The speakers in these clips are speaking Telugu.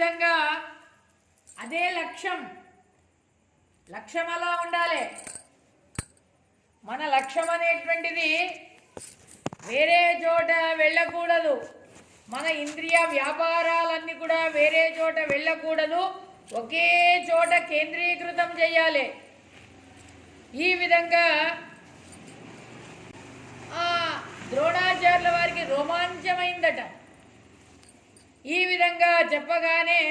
విధంగా అదే లక్ష్యం అలా ఉండాలి. మన లక్ష్యం అనేటువంటిది వేరే చోట వెళ్ళకూడదు. మన ఇంద్రియ వ్యాపారాలన్నీ కూడా వేరే చోట వెళ్ళకూడదు. ఒకే చోట కేంద్రీకృతం చేయాలి. ఈ విధంగా ద్రోణాచార్యుల వారికి రోమాంచమైందట. ఈ విధంగా చెప్పగానే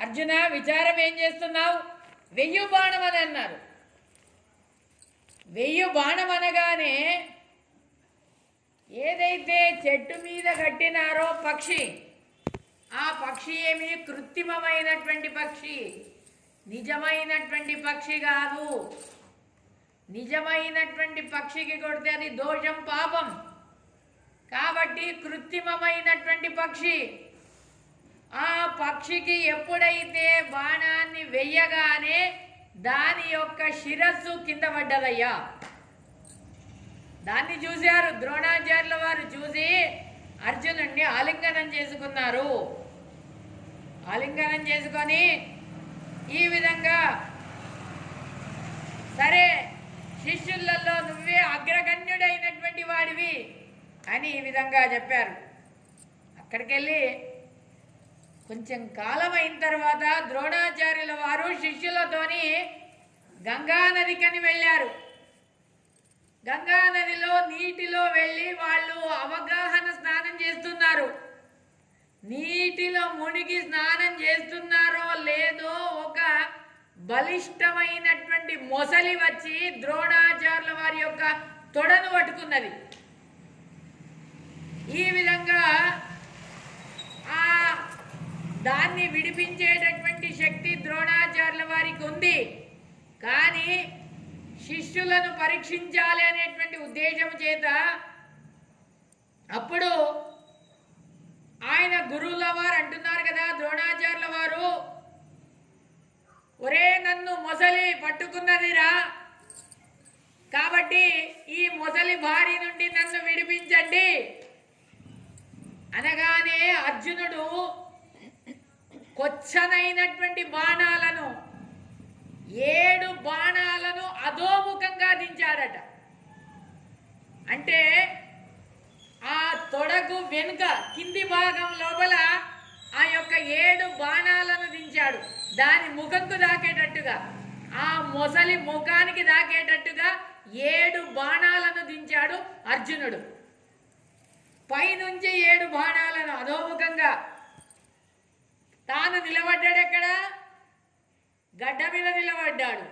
అర్జున విచారం ఏం చేస్తున్నావు? 1000 బాణం అని అన్నారు. 1000 బాణం అనగానే ఏదైతే చెట్టు మీద కట్టినారో పక్షి, ఆ పక్షి ఏమి కృత్రిమమైనటువంటి పక్షి, నిజమైనటువంటి పక్షి కాదు. నిజమైనటువంటి పక్షికి కొడితే అది దోషం, పాపం. కాబట్టి కృత్రిమమైనటువంటి పక్షి. ఆ పక్షికి ఎప్పుడైతే బాణాన్ని వెయ్యగానే దాని యొక్క శిరస్సు కింద పడ్డదయ్యా. దాన్ని చూశారు ద్రోణాచార్యుల వారు. చూసి అర్జునుడిని ఆలింగనం చేసుకున్నారు. ఆలింగనం చేసుకొని ఈ విధంగా, సరే శిష్యులలో నువ్వే అగ్రగణ్యుడైనటువంటి వాడివి అని ఈ విధంగా చెప్పారు. అక్కడికి వెళ్ళి కొంచెం కాలం అయిన తర్వాత ద్రోణాచార్యుల వారు శిష్యులతోని గంగానదికని వెళ్ళారు. గంగానదిలో నీటిలో వెళ్ళి వాళ్ళు అవగాహన స్నానం చేస్తున్నారు. నీటిలో మునిగి స్నానం చేస్తున్నారో లేదో ఒక బలిష్టమైనటువంటి మొసలి వచ్చి ద్రోణాచార్యుల వారి యొక్క తొడను పట్టుకున్నది. ఈ విధంగా దాన్ని విడిపించేటటువంటి శక్తి ద్రోణాచార్యుల వారికి ఉంది. కానీ శిష్యులను పరీక్షించాలి అనేటువంటి ఉద్దేశం చేత అప్పుడు ఆయన గురువుల వారు అంటున్నారు కదా, ద్రోణాచార్యుల వారు, ఒరే నన్ను మొసలి పట్టుకున్నదిరా, కాబట్టి ఈ మొసలి బారి నుండి నన్ను విడిపించండి అనగానే అర్జునుడు కొచ్చనైనటువంటి బాణాలను 7 బాణాలను అధోముఖంగా దించాడట. అంటే ఆ తొడకు వెనుక కింది భాగం లోపల ఆ యొక్క 7 బాణాలను దించాడు. దాని ముఖంకు దాకేటట్టుగా, ఆ మొసలి ముఖానికి దాకేటట్టుగా 7 బాణాలను దించాడు అర్జునుడు. పైనుంచి 7 బాణాలను అధోముఖంగా. తాను నిలబడ్డాడు ఎక్కడ? గడ్డ మీద నిలబడ్డాడు.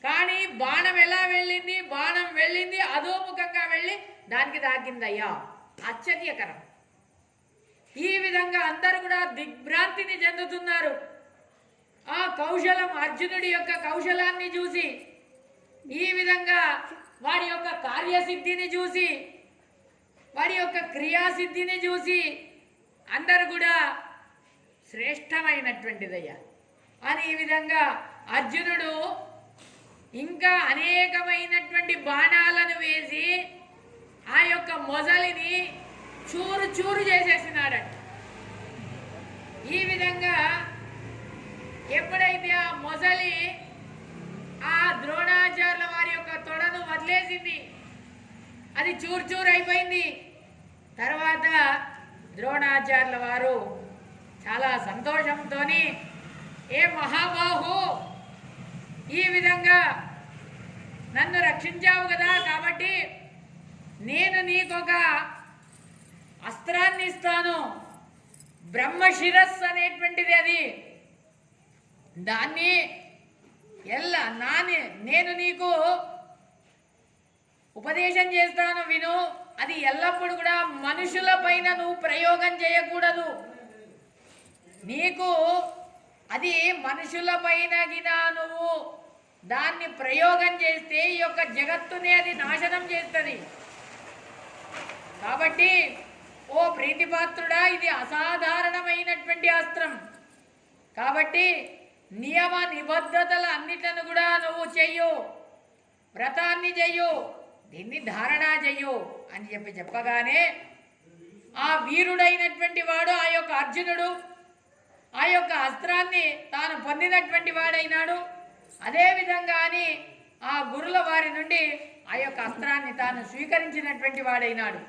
కానీ బాణం ఎలా వెళ్ళింది? బాణం వెళ్ళింది అధోముఖంగా వెళ్ళి దానికి తాకిందయ్యా. ఆశ్చర్యకరం. ఈ విధంగా అందరూ కూడా దిగ్భ్రాంతిని చెందుతున్నారు. ఆ కౌశలం, అర్జునుడి యొక్క కౌశలాన్ని చూసి, ఈ విధంగా వాడి యొక్క కార్యసిద్ధిని చూసి, వాడి యొక్క క్రియాసిద్ధిని చూసి అందరూ కూడా శ్రేష్టమైనటువంటిదయ్యా అని ఈ విధంగా అర్జునుడు ఇంకా అనేకమైనటువంటి బాణాలను వేసి ఆ యొక్క మొసలిని చూరు చూరు చేసేసినాడట. ఈ విధంగా ఎప్పుడైతే ఆ మొసలి ఆ ద్రోణాచార్యుల వారి యొక్క తొడను వదిలేసింది, అది చూరు చూరు అయిపోయింది. తర్వాత ద్రోణాచార్యుల వారు చాలా సంతోషంతో, ఏ మహాబాహు, ఈ విధంగా నన్ను రక్షించావు కదా, కాబట్టి నేను నీకొక అస్త్రాన్ని ఇస్తాను, బ్రహ్మశిరస్సు అనేటువంటిది. అది దాన్ని నేను నీకు ఉపదేశం చేస్తాను, విను. అది ఎల్లప్పుడూ కూడా మనుషుల పైన నువ్వు ప్రయోగం చేయకూడదు. నీకు అది మనుషుల పైన గినా నువ్వు దాన్ని ప్రయోగం చేస్తే ఈ యొక్క జగత్తుని అది నాశనం చేస్తుంది. కాబట్టి ఓ ప్రీతిపాత్రుడా, ఇది అసాధారణమైనటువంటి అస్త్రం. కాబట్టి నియమ నిబద్ధతలు అన్నిట్లను కూడా నువ్వు చెయ్యు, వ్రతాన్ని చెయ్యు, దీన్ని ధారణ చెయ్యు అని చెప్పగానే ఆ వీరుడైనటువంటి వాడు, ఆ యొక్క అర్జునుడు ఆ యొక్క అస్త్రాన్ని తాను పొందినటువంటి వాడైనాడు. అదేవిధంగాని ఆ గురుల వారి నుండి ఆ యొక్క అస్త్రాన్ని తాను స్వీకరించినటువంటి వాడైనాడు.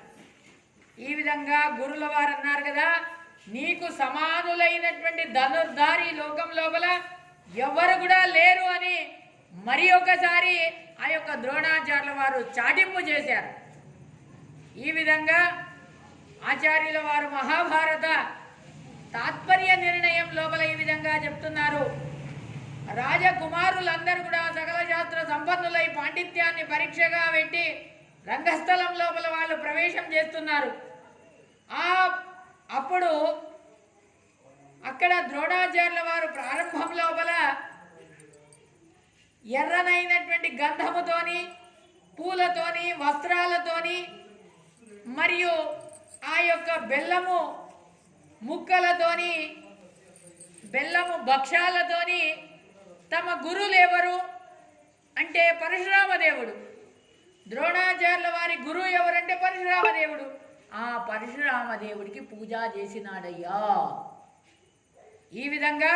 ఈ విధంగా గురుల వారు అన్నారు కదా, నీకు సమానులైనటువంటి ధనుర్ధారి లోకం లోపల ఎవరు కూడా లేరు అని మరి ఒకసారి ఆ యొక్క ద్రోణాచార్యుల వారు చాటింపు చేశారు. ఈ విధంగా ఆచార్యుల వారు మహాభారత తాత్పర్య నిర్ణయం లోపల ఈ విధంగా చెప్తున్నారు. రాజకుమారులందరూ కూడా సకల శాస్త్ర సంపన్నులై పాండిత్యాన్ని పరీక్షగా పెట్టి రంగస్థలం లోపల వాళ్ళు ప్రవేశం చేస్తున్నారు. అప్పుడు అక్కడ ద్రోణాచార్యుల వారు ప్రారంభం లోపల ఎర్రనైనటువంటి గంధముతోని, పూలతోని, వస్త్రాలతోని మరియు ఆ యొక్క బెల్లము ముక్కలతోని, బెల్లము భక్ష్యాలతోని తమ గురువులు ఎవరు అంటే పరశురామదేవుడు. ద్రోణాచార్యుల వారి గురువు ఎవరంటే పరశురామదేవుడు. ఆ పరశురామదేవుడికి పూజ చేసినాడయ్యా. ఈ విధంగా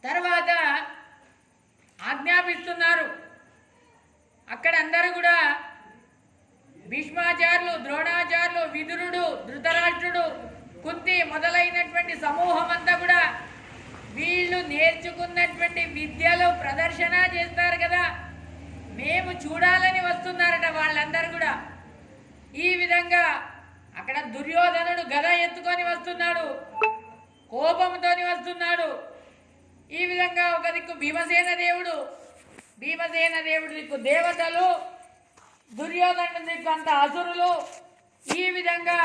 తర్వాత ఆజ్ఞాపిస్తున్నారు. అక్కడ అందరూ కూడా భీష్మాచార్యులు, ద్రోణాచార్యులు, విదురుడు, ధృతరాష్ట్రుడు, కుంతి మొదలైనటువంటి సమూహం అంతా కూడా వీళ్ళు నేర్చుకున్నటువంటి విద్యలు ప్రదర్శన చేస్తారు కదా, మేము చూడాలని వస్తున్నారట వాళ్ళందరూ కూడా. ఈ విధంగా అక్కడ దుర్యోధనుడు గద ఎత్తుకొని వస్తున్నాడు, కోపంతోని వస్తున్నాడు. ఈ విధంగా ఒక దిక్కు భీమసేన దేవుడు, భీమసేన దేవుడి దిక్కు దేవతలు, దుర్యోధనుడి దిక్కు అంత అసురులు. ఈ విధంగా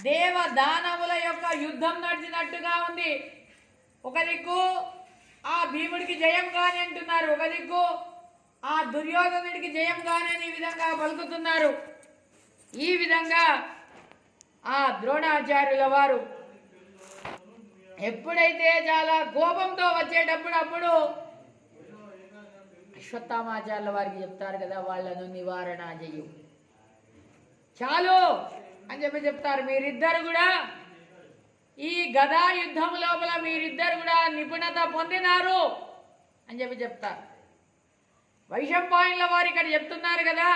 దేవ దానవుల యొక్క యుద్ధం నడిచినట్టుగా ఉంది. ఒక దిక్కు ఆ భీముడికి జయం కాని అంటున్నారు, ఒక దిక్కు ఆ దుర్యోధనుడికి జయం కాని అని ఈ విధంగా పలుకుతున్నారు. ఈ విధంగా ఆ ద్రోణాచార్యుల వారు ఎప్పుడైతే చాలా కోపంతో వచ్చేటప్పుడు అప్పుడు అశ్వత్థామాచార్యుల వారికి చెప్తారు కదా, వాళ్ళను నివారణ చెయ్యు చాలు అని చెప్తారు. మీరిద్దరు కూడా ఈ గదా యుద్ధం లోపల మీరిద్దరు కూడా నిపుణత పొందినారు అని చెప్తారు. వైశంపాయనుల వారు ఇక్కడ చెప్తున్నారు కదా,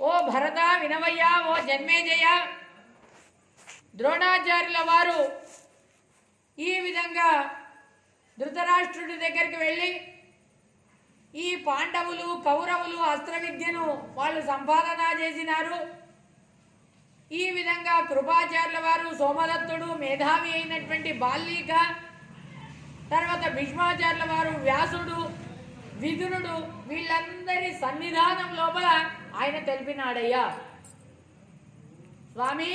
ఓ భరత వినవయ్యా, ఓ జన్మేజయ, ద్రోణాచార్యుల వారు ఈ విధంగా ధృతరాష్ట్రుడి దగ్గరికి వెళ్ళి ఈ పాండవులు కౌరవులు అస్త్ర విద్యను వాళ్ళు సంపాదన చేసినారు. ఈ విధంగా కృపాచార్యుల వారు, సోమదత్తుడు, మేధావి అయినటువంటి బాల్లీక, తర్వాత భీష్మాచార్యుల వారు, వ్యాసుడు, విదురుడు, వీళ్ళందరి సన్నిధానం లోపల ఆయన తెలిపినాడయ్యా, స్వామి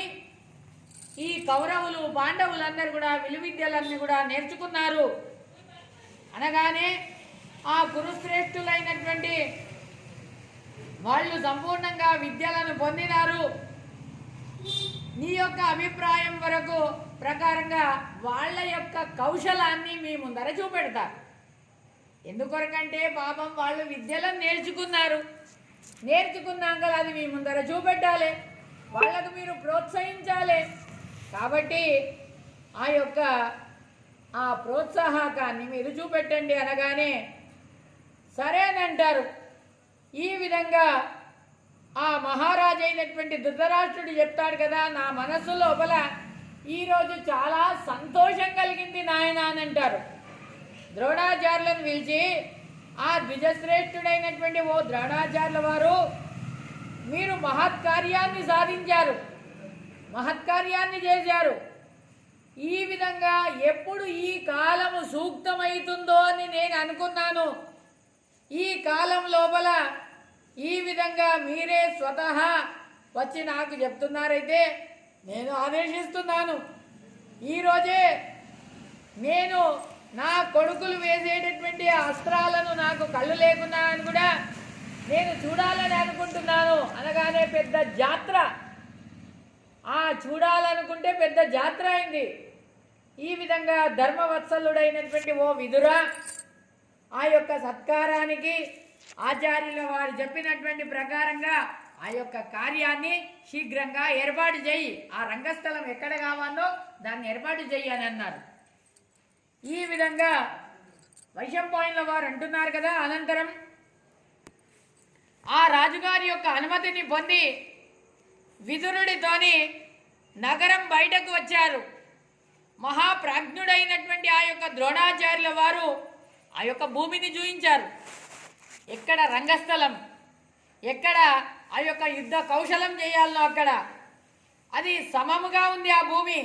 ఈ కౌరవులు పాండవులందరూ కూడా విలువిద్యలన్నీ కూడా నేర్చుకున్నారు అనగానే ఆ కురుశ్రేష్ఠులైనటువంటి వాళ్ళు సంపూర్ణంగా విద్యలను పొందినారు. నీ యొక్క అభిప్రాయం వరకు ప్రకారంగా వాళ్ళ యొక్క కౌశలాన్ని మీ ముందర చూపెడతారు. ఎందుకొరకంటే పాపం వాళ్ళు విద్యలను నేర్చుకున్నారు, నేర్చుకున్నాక అది మీ ముందర చూపెట్టాలి, వాళ్ళకు మీరు ప్రోత్సహించాలి. కాబట్టి ఆ యొక్క ఆ ప్రోత్సాహకాన్ని మీరు చూపెట్టండి అనగానే సరేనంటారు. ఈ విధంగా ఆ మహారాజు అయినటువంటి ధృతరాష్ట్రుడు చెప్తాడు కదా, నా మనస్సు లోపల ఈరోజు చాలా సంతోషం కలిగింది నాయన అని అంటారు. ద్రోణాచార్యులను పిలిచి, ఆ ద్విజశ్రేష్ఠుడైనటువంటి ఓ ద్రోణాచార్యుల వారు, మీరు మహత్కార్యాన్ని సాధించారు, మహత్కార్యాన్ని చేశారు. ఈ విధంగా ఎప్పుడు ఈ కాలము సూక్తమవుతుందో అని నేను అనుకున్నాను. ఈ కాలం లోపల ఈ విధంగా మీరే స్వతహా వచ్చి నాకు చెప్తున్నారైతే నేను ఆదేశిస్తున్నాను. ఈరోజే నేను నా కొడుకులు వేసేటటువంటి అస్త్రాలను నాకు కళ్ళు లేకున్నా అని కూడా నేను చూడాలని అనుకుంటున్నాను అనగానే పెద్ద జాత్ర, చూడాలనుకుంటే పెద్ద జాత్ర అయింది. ఈ విధంగా ధర్మవత్సలుడైనటువంటి ఓ విదురా, ఆ యొక్క సత్కారానికి ఆచార్యుల వారు చెప్పినటువంటి ప్రకారంగా ఆ యొక్క కార్యాన్ని శీఘ్రంగా ఏర్పాటు చేయి, ఆ రంగస్థలం ఎక్కడ కావాలో దాన్ని ఏర్పాటు చేయి అని అన్నారు. ఈ విధంగా వైశంపాయనుల వారు అంటున్నారు కదా. అనంతరం ఆ రాజుగారి యొక్క అనుమతిని పొంది విదురుడితోని నగరం బయటకు వచ్చారు. మహాప్రాజ్ఞుడైనటువంటి ఆ యొక్క ద్రోణాచార్యుల వారు ఆ యొక్క భూమిని చూయించారు. ఎక్కడ రంగస్థలం, ఎక్కడ ఆ యొక్క యుద్ధ కౌశలం చేయాలనో అక్కడ అది సమముగా ఉంది. ఆ భూమి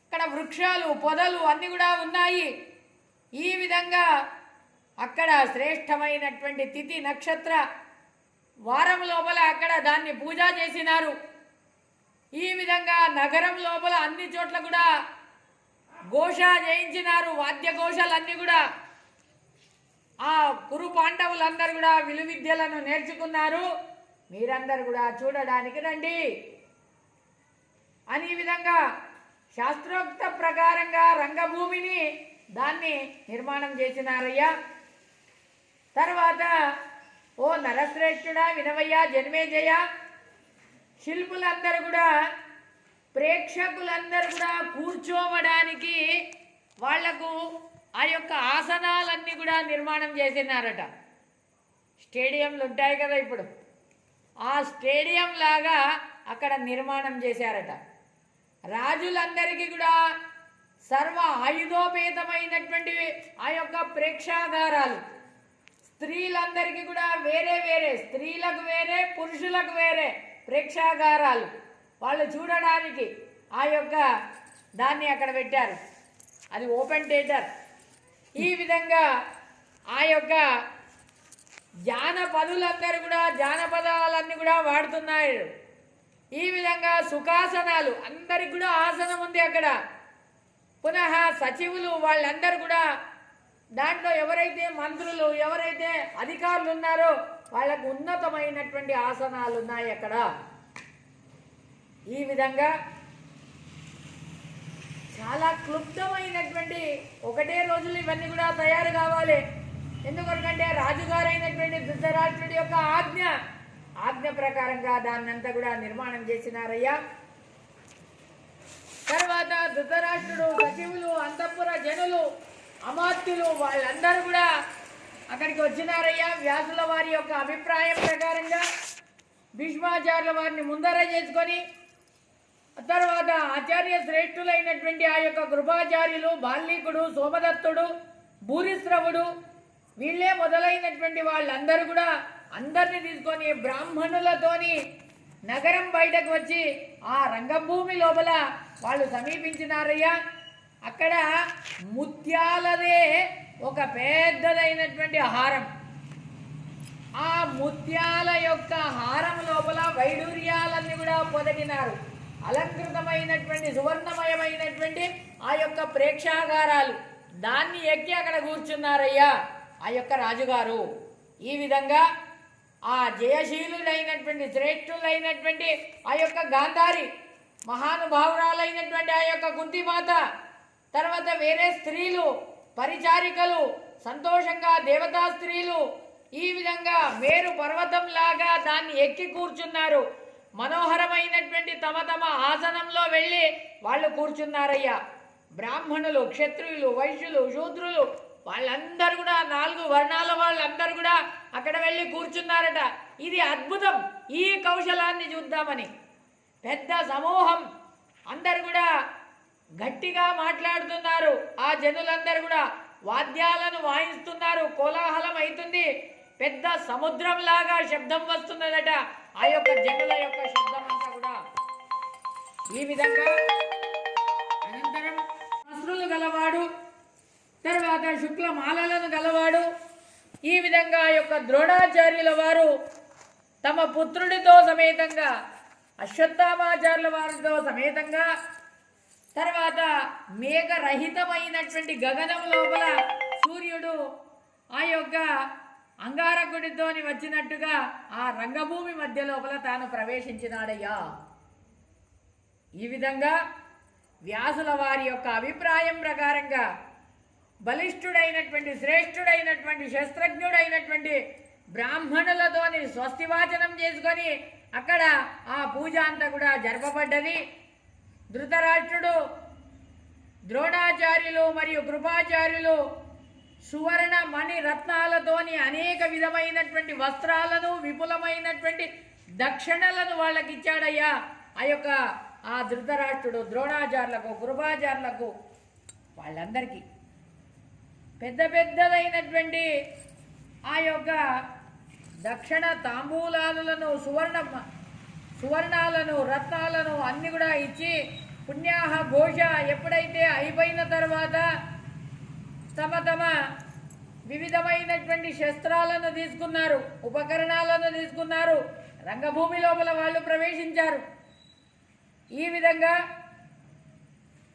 అక్కడ వృక్షాలు పొదలు అన్నీ కూడా ఉన్నాయి. ఈ విధంగా అక్కడ శ్రేష్టమైనటువంటి తిథి నక్షత్ర వారం లోపల అక్కడ దాన్ని పూజ చేసినారు. ఈ విధంగా నగరం లోపల అన్ని చోట్ల కూడా ఘోష చేయించినారు, వాద్య ఘోషాలన్నీ కూడా. ఆ కురు పాండవులందరూ కూడా విలువిద్యలను నేర్చుకున్నారు. మీరందరూ కూడా చూడడానికి రండి అని ఈ విధంగా శాస్త్రోక్త ప్రకారంగా రంగభూమిని దాన్ని నిర్మాణం చేసినారయ్యా. తర్వాత ఓ నరశ్రేష్ఠుడా వినవయ్యా జన్మేజయ, శిల్పులందరూ కూడా ప్రేక్షకులందరూ కూడా కూర్చోవడానికి వాళ్లకు ఆ యొక్క ఆసనాలన్నీ కూడా నిర్మాణం చేసినారట. స్టేడియంలు ఉంటాయి కదా ఇప్పుడు, ఆ స్టేడియం లాగా అక్కడ నిర్మాణం చేశారట. రాజులందరికీ కూడా సర్వ ఆయుధోపేతమైనటువంటి ఆ యొక్క ప్రేక్షాగారాలు, స్త్రీలందరికీ కూడా వేరే వేరే, స్త్రీలకు వేరే పురుషులకు వేరే ప్రేక్షాగారాలు వాళ్ళు చూడడానికి ఆ యొక్క దాన్ని అక్కడ పెట్టారు. అది ఓపెన్ థియేటర్. ఈ విధంగా ఆ యొక్క జానపదులందరూ కూడా జానపదాలన్నీ కూడా వాడుతున్నారు. ఈ విధంగా సుఖాసనాలు, అందరికి కూడా ఆసనం ఉంది అక్కడ. పునః సచివులు వాళ్ళందరూ కూడా దాంట్లో ఎవరైతే మంత్రులు ఎవరైతే అధికారులు ఉన్నారో వాళ్ళకు ఉన్నతమైనటువంటి ఆసనాలు ఉన్నాయి అక్కడ. ఈ విధంగా చాలా క్లుప్తమైనటువంటి ఒకటే రోజులు ఇవన్నీ కూడా తయారు కావాలి. ఎందుకంటే రాజుగారైనటువంటి ధృతరాష్ట్రుడి యొక్క ఆజ్ఞ ప్రకారంగా దాన్నంతా కూడా నిర్మాణం చేసినారయ్యా. తర్వాత ధృతరాష్ట్రుడు, సచివులు, అంతఃపుర జనులు, అమాత్యులు వాళ్ళందరూ కూడా అక్కడికి వచ్చినారయ్యా. వ్యాసుల వారి యొక్క అభిప్రాయం ప్రకారంగా భీష్మాచార్యుల వారిని ముందర చేసుకొని, తర్వాత ఆచార్య శ్రేష్ఠులైనటువంటి ఆ యొక్క కృపాచార్యులు బాల్లీకుడు, సోమదత్తుడు, భూరిశ్రవుడు వీళ్ళే మొదలైనటువంటి వాళ్ళందరూ కూడా అందరినీ తీసుకొని బ్రాహ్మణులతోని నగరం బయటకు వచ్చి ఆ రంగభూమి లోపల వాళ్ళు సమీపించినారయ్యా. అక్కడ ముత్యాలదే ఒక పెద్దదైనటువంటి హారం, ఆ ముత్యాల యొక్క హారం లోపల వైడూర్యాలన్నీ కూడా పొదిగినారు. అలంకృతమైనటువంటి సువర్ణమయమైనటువంటి ఆ యొక్క ప్రేక్షాగారాలు, దాన్ని ఎక్కి అక్కడ కూర్చున్నారయ్యా ఆ యొక్క రాజుగారు. ఈ విధంగా ఆ జయశీలుడైనటువంటి శ్రేష్ఠులైనటువంటి ఆ యొక్క గాంధారి, మహానుభావురాలైనటువంటి ఆ యొక్క కుంతిమాత, తర్వాత వేరే స్త్రీలు, పరిచారికలు, సంతోషంగా దేవతా స్త్రీలు ఈ విధంగా మేరు పర్వతంలాగా దాన్ని ఎక్కి కూర్చున్నారు. మనోహరమైనటువంటి తమ తమ ఆసనంలో వెళ్ళి వాళ్ళు కూర్చున్నారయ్యా. బ్రాహ్మణులు, క్షత్రియులు, వైశ్యులు, శూద్రులు వాళ్ళందరూ కూడా 4 వర్ణాల వాళ్ళందరూ కూడా అక్కడ వెళ్ళి కూర్చున్నారట. ఇది అద్భుతం. ఈ కౌశలాన్ని చూద్దామని పెద్ద సమూహం అందరు కూడా గట్టిగా మాట్లాడుతున్నారు. ఆ జనులందరూ కూడా వాద్యాలను వాయిస్తున్నారు. కోలాహలం అవుతుంది. పెద్ద సముద్రంలాగా శబ్దం వస్తున్నదట ఆ యొక్క జనుల యొక్క శబ్దం అంతా కూడా. ఈ విధంగా అనంతరం అశ్రులు గలవాడు, తర్వాత శుక్లమాలలను గలవాడు, ఈ విధంగా ఆ యొక్క ద్రోణాచార్యుల వారు తమ పుత్రుడితో సమేతంగా, అశ్వత్థామాచార్యుల వారితో సమేతంగా, తర్వాత మేఘరహితమైనటువంటి గగనం లోపల సూర్యుడు ఆ యొక్క అంగారకుడితోని వచ్చినట్టుగా ఆ రంగభూమి మధ్య లోపల తాను ప్రవేశించినాడయ్యా. ఈ విధంగా వ్యాసుల వారి యొక్క అభిప్రాయం ప్రకారంగా బలిష్ఠుడైనటువంటి శ్రేష్ఠుడైనటువంటి శస్త్రజ్ఞుడైనటువంటి బ్రాహ్మణులతోని స్వస్తివాచనం చేసుకొని అక్కడ ఆ పూజ అంతా కూడా జరపబడ్డది. ధృతరాష్ట్రుడు, ద్రోణాచార్యులు మరియు కృపాచార్యులు సువర్ణ మణి రత్నాలతోని అనేక విధమైనటువంటి వస్త్రాలను, విపులమైనటువంటి దక్షిణలను వాళ్ళకి ఇచ్చాడయ్యా. ఆ ధృతరాష్ట్రుడు ద్రోణాచార్యులకు, కృపాచార్యులకు, వాళ్ళందరికీ పెద్ద పెద్దదైనటువంటి ఆ యొక్క దక్షిణ తాంబూలాలను, సువర్ణాలను, రత్నాలను అన్ని కూడా ఇచ్చి పుణ్యాహ ఘోష ఎప్పుడైతే అయిపోయిన తర్వాత తమ వివిధమైనటువంటి శస్త్రాలను తీసుకున్నారు, ఉపకరణాలను తీసుకున్నారు, రంగభూమి లోపల వాళ్ళు ప్రవేశించారు. ఈ విధంగా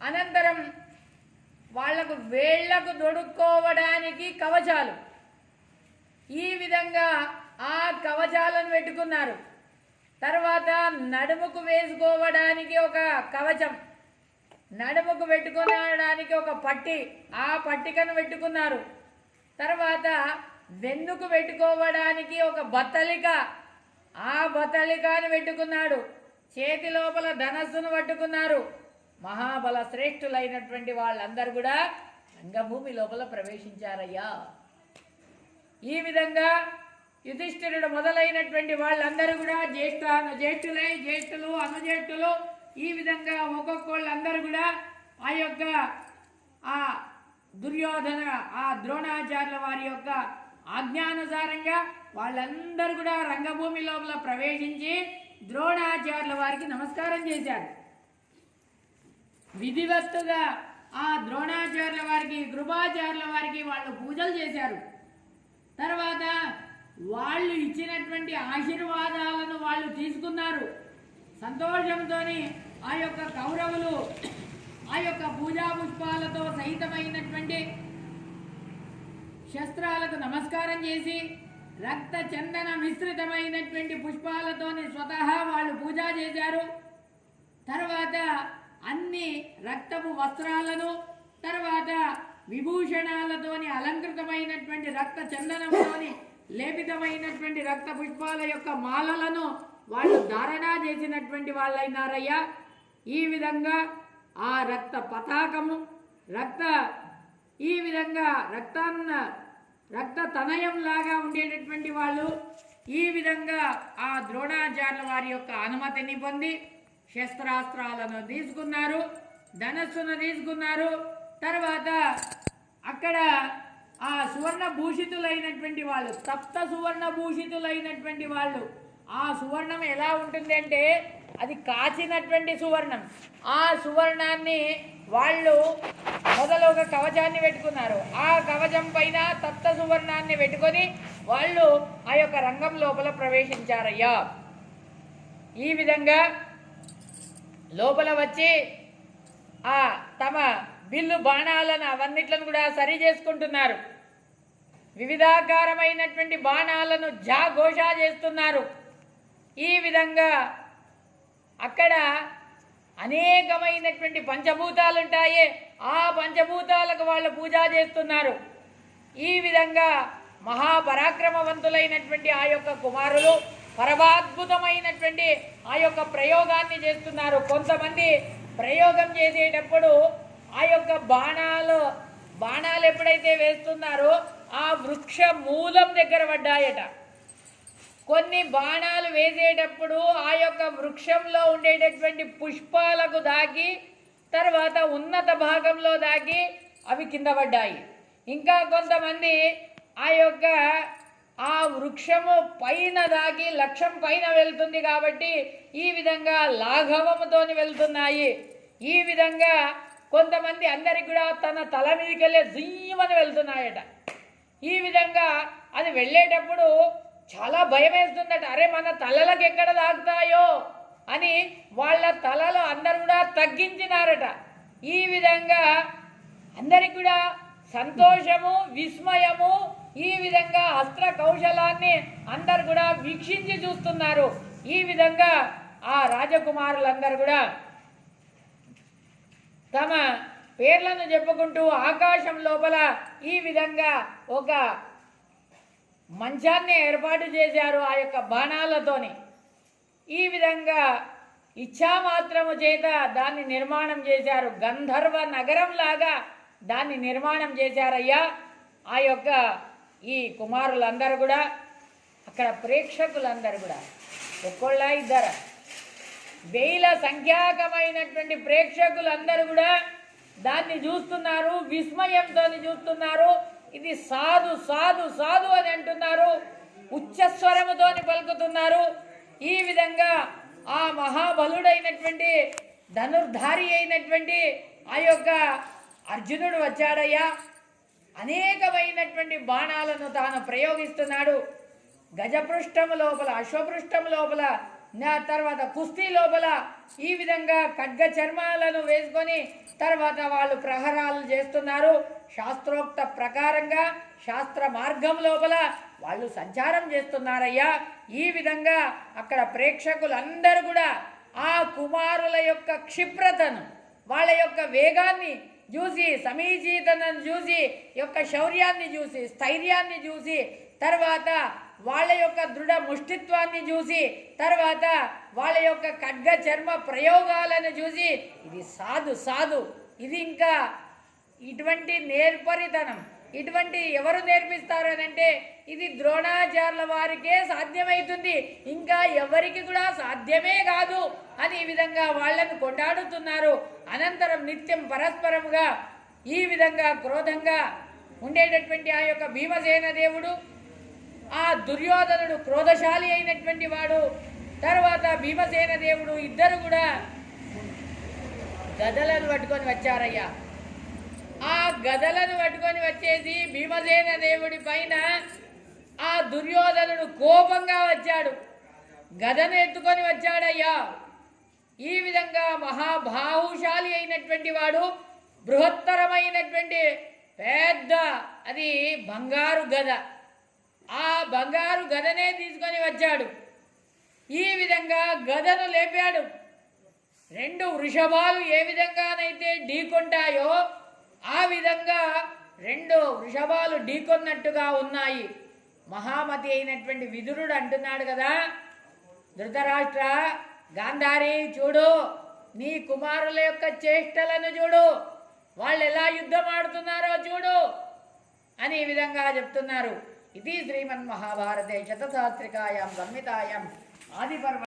అనంతరం వాళ్లకు వేళ్లకు దొడుక్కోవడానికి కవచాలు, ఈ విధంగా ఆ కవచాలను పెట్టుకున్నారు. తర్వాత నడుముకు వేసుకోవడానికి ఒక కవచం, నడుముకు పెట్టుకోవడానికి ఒక పట్టి, ఆ పట్టికను పెట్టుకున్నారు. తర్వాత వెన్నుకు పెట్టుకోవడానికి ఒక బత్తలిక, ఆ బత్తలికను పెట్టుకున్నాడు. చేతి లోపల ధనస్సును పట్టుకున్నారు. మహాబల శ్రేష్ఠులైనటువంటి వాళ్ళందరూ కూడా రంగభూమి లోపల ప్రవేశించారయ్యా. ఈ విధంగా యుధిష్ఠిరుడు మొదలైనటువంటి వాళ్ళందరూ కూడా జ్యేష్ఠులు, అనుజ్యేష్ఠులు, ఈ విధంగా ఒక్కొక్కళ్ళందరూ కూడా ఆ దుర్యోధన, ఆ ద్రోణాచార్యుల వారి యొక్క ఆజ్ఞానుసారంగా వాళ్ళందరూ కూడా రంగభూమి లోపల ప్రవేశించి ద్రోణాచార్యుల వారికి నమస్కారం చేశారు. విధివత్తుగా ఆ ద్రోణాచార్యుల వారికి, కృపాచార్యుల వారికి వాళ్ళు పూజలు చేశారు. తర్వాత వాళ్ళు ఇచ్చినటువంటి ఆశీర్వాదాలను వాళ్ళు తీసుకున్నారు. సంతోషంతో ఆ యొక్క కౌరవులు ఆ యొక్క పూజా పుష్పాలతో సహితమైనటువంటి శస్త్రాలకు నమస్కారం చేసి రక్త చందన మిశ్రితమైనటువంటి పుష్పాలతోని స్వతహా వాళ్ళు పూజ చేశారు. తర్వాత అన్ని రక్తపు వస్త్రాలను, తర్వాత విభూషణాలతోని అలంకృతమైనటువంటి రక్త చందనంతోని లేపితమైనటువంటి రక్త పుష్పాల యొక్క మాలలను వాళ్ళు ధారణ చేసినటువంటి వాళ్ళైనారయ్యా. ఈ విధంగా ఆ రక్త పతాకము, ఈ విధంగా రక్త తనయంలాగా ఉండేటటువంటి వాళ్ళు ఈ విధంగా ఆ ద్రోణాచార్యుల వారి యొక్క అనుమతిని పొంది శస్త్రాస్త్రాలను తీసుకున్నారు, ధనస్సును తీసుకున్నారు. తర్వాత అక్కడ ఆ సువర్ణ భూషితులైనటువంటి వాళ్ళు, సప్త సువర్ణ భూషితులైనటువంటి వాళ్ళు, ఆ సువర్ణం ఎలా ఉంటుంది అంటే అది కాచినటువంటి సువర్ణం. ఆ సువర్ణాన్ని వాళ్ళు మొదలు ఒక కవచాన్ని పెట్టుకున్నారు. ఆ కవచం పైన సప్త సువర్ణాన్ని పెట్టుకొని వాళ్ళు ఆ యొక్క రంగం లోపల ప్రవేశించారయ్యా. ఈ విధంగా లోపల వచ్చి ఆ తమ బిల్లు బాణాలను అవన్నిట్లను కూడా సరి చేసుకుంటున్నారు. వివిధాకారమైనటువంటి బాణాలను ఘోషా చేస్తున్నారు. ఈ విధంగా అక్కడ అనేకమైనటువంటి పంచభూతాలు ఉంటాయి, ఆ పంచభూతాలకు వాళ్ళు పూజ చేస్తున్నారు. ఈ విధంగా మహాపరాక్రమవంతులైనటువంటి ఆ యొక్క కుమారులు పరమాద్భుతమైనటువంటి ఆ యొక్క ప్రయోగాన్ని చేస్తున్నారు. కొంతమంది ప్రయోగం చేసేటప్పుడు ఆ యొక్క బాణాలు ఎప్పుడైతే వేస్తున్నారో ఆ వృక్ష మూలం దగ్గర పడ్డాయట. కొన్ని బాణాలు వేసేటప్పుడు ఆ యొక్క వృక్షంలో ఉండేటటువంటి పుష్పాలకు దాగి తర్వాత ఉన్నత భాగంలో దాగి అవి కింద పడ్డాయి. ఇంకా కొంతమంది ఆ వృక్షము పైన దాగి లక్ష్యం పైన వెళ్తుంది కాబట్టి ఈ విధంగా లాఘవముతోని వెళ్తున్నాయి. ఈ విధంగా కొంతమంది అందరికి కూడా తన తల మీదకి వెళ్ళే జియ్యమని వెళ్తున్నాయట. ఈ విధంగా అది వెళ్ళేటప్పుడు చాలా భయం వేస్తుందట. అరే మన తలలకు ఎక్కడ తాగుతాయో అని వాళ్ళ తలలు అందరు కూడా తగ్గించినారట. ఈ విధంగా అందరికి కూడా సంతోషము, విస్మయము, ఈ విధంగా అస్త్ర కౌశలాన్ని అందరు కూడా వీక్షించి చూస్తున్నారు. ఈ విధంగా ఆ రాజకుమారులందరూ కూడా తమ పేర్లను చెప్పుకుంటూ ఆకాశం లోపల ఈ విధంగా ఒక మంచాన్ని ఏర్పాటు చేశారు ఆ యొక్క బాణాలతోని. ఈ విధంగా ఇచ్ఛామాత్రము చేత దాన్ని నిర్మాణం చేశారు. గంధర్వ నగరంలాగా దాన్ని నిర్మాణం చేశారయ్యా. ఆ యొక్క ఈ కుమారులందరూ కూడా, అక్కడ ప్రేక్షకులందరూ కూడా ఒక్కొళ్ళ ఇద్దర వేల సంఖ్యాకమైనటువంటి ప్రేక్షకులందరూ కూడా దాన్ని చూస్తున్నారు, విస్మయంతో చూస్తున్నారు. ఇది సాధు సాధు సాధు అని అంటున్నారు, ఉచ్చస్వరముతోని పలుకుతున్నారు. ఈ విధంగా ఆ మహాబలుడైనటువంటి ధనుర్ధారి అయినటువంటి ఆ యొక్క అర్జునుడు వచ్చాడయ్యా. అనేకమైనటువంటి బాణాలను తాను ప్రయోగిస్తున్నాడు. గజపృష్టము లోపల, అశ్వపృష్టము లోపల, తర్వాత కుస్తీ లోపల ఈ విధంగా ఖడ్గ చర్మాలను వేసుకొని తర్వాత వాళ్ళు ప్రహరాలు చేస్తున్నారు. శాస్త్రోక్త ప్రకారంగా శాస్త్ర మార్గం లోపల వాళ్ళు సంచారం చేస్తున్నారయ్యా. ఈ విధంగా అక్కడ ప్రేక్షకులందరూ కూడా ఆ కుమారుల యొక్క క్షిప్రతను, వాళ్ళ యొక్క వేగాన్ని చూసి, సమీచీతను చూసి, యొక్క శౌర్యాన్ని చూసి, స్థైర్యాన్ని చూసి, తర్వాత వాళ్ళ యొక్క దృఢ ముష్టిత్వాన్ని చూసి, తర్వాత వాళ్ళ యొక్క ఖడ్గ చర్మ ప్రయోగాలను చూసి, ఇది సాధు సాధు, ఇది ఇంకా ఇటువంటి నేర్పరితనం, ఇటువంటి ఎవరు నేర్పిస్తారు అని అంటే ఇది ద్రోణాచార్యుల వారికే సాధ్యమవుతుంది, ఇంకా ఎవరికి కూడా సాధ్యమే కాదు అని ఈ విధంగా వాళ్ళను కొண்டாడుతున్నారు. అనంతరం నిత్యం పరస్పరముగా ఈ విధంగా క్రోధంగా ఉండేటటువంటి ఆ యొక్క భీమసేన దేవుడు, ఆ దుర్యోధనుడు క్రోధశాలి అయినటువంటి వాడు, తర్వాత భీమసేన దేవుడు ఇద్దరు కూడా గదలను పట్టుకొని వచ్చారయ్యా. ఆ గదలను పట్టుకొని వచ్చేసి భీమసేన దేవుడి పైన ఆ దుర్యోధనుడు కోపంగా వచ్చాడు, గదను ఎత్తుకొని వచ్చాడయ్యా. ఈ విధంగా మహాబాహుశాలి అయినటువంటి వాడు, బృహత్తరమైనటువంటి పెద్ద అది బంగారు గద, ఆ బంగారు గదనే తీసుకొని వచ్చాడు. ఈ విధంగా గదను లేపాడు. రెండు వృషభాలు ఏ విధంగానైతే ఢీకొంటాయో ఆ విధంగా రెండు వృషభాలు ఢీకొన్నట్టుగా ఉన్నాయి. మహామతి అయినటువంటి విదురుడు అంటున్నాడు కదా, ధృతరాష్ట్ర, గాంధారి చూడు, నీ కుమారుల యొక్క చేష్టలను చూడు, వాళ్ళు ఎలా యుద్ధం ఆడుతున్నారో చూడు అని ఈ విధంగా చెప్తున్నారు. ఇది శ్రీమన్మహాభారతే శతసహస్రికాయాం సంహితాయాం ఆదిపర్వ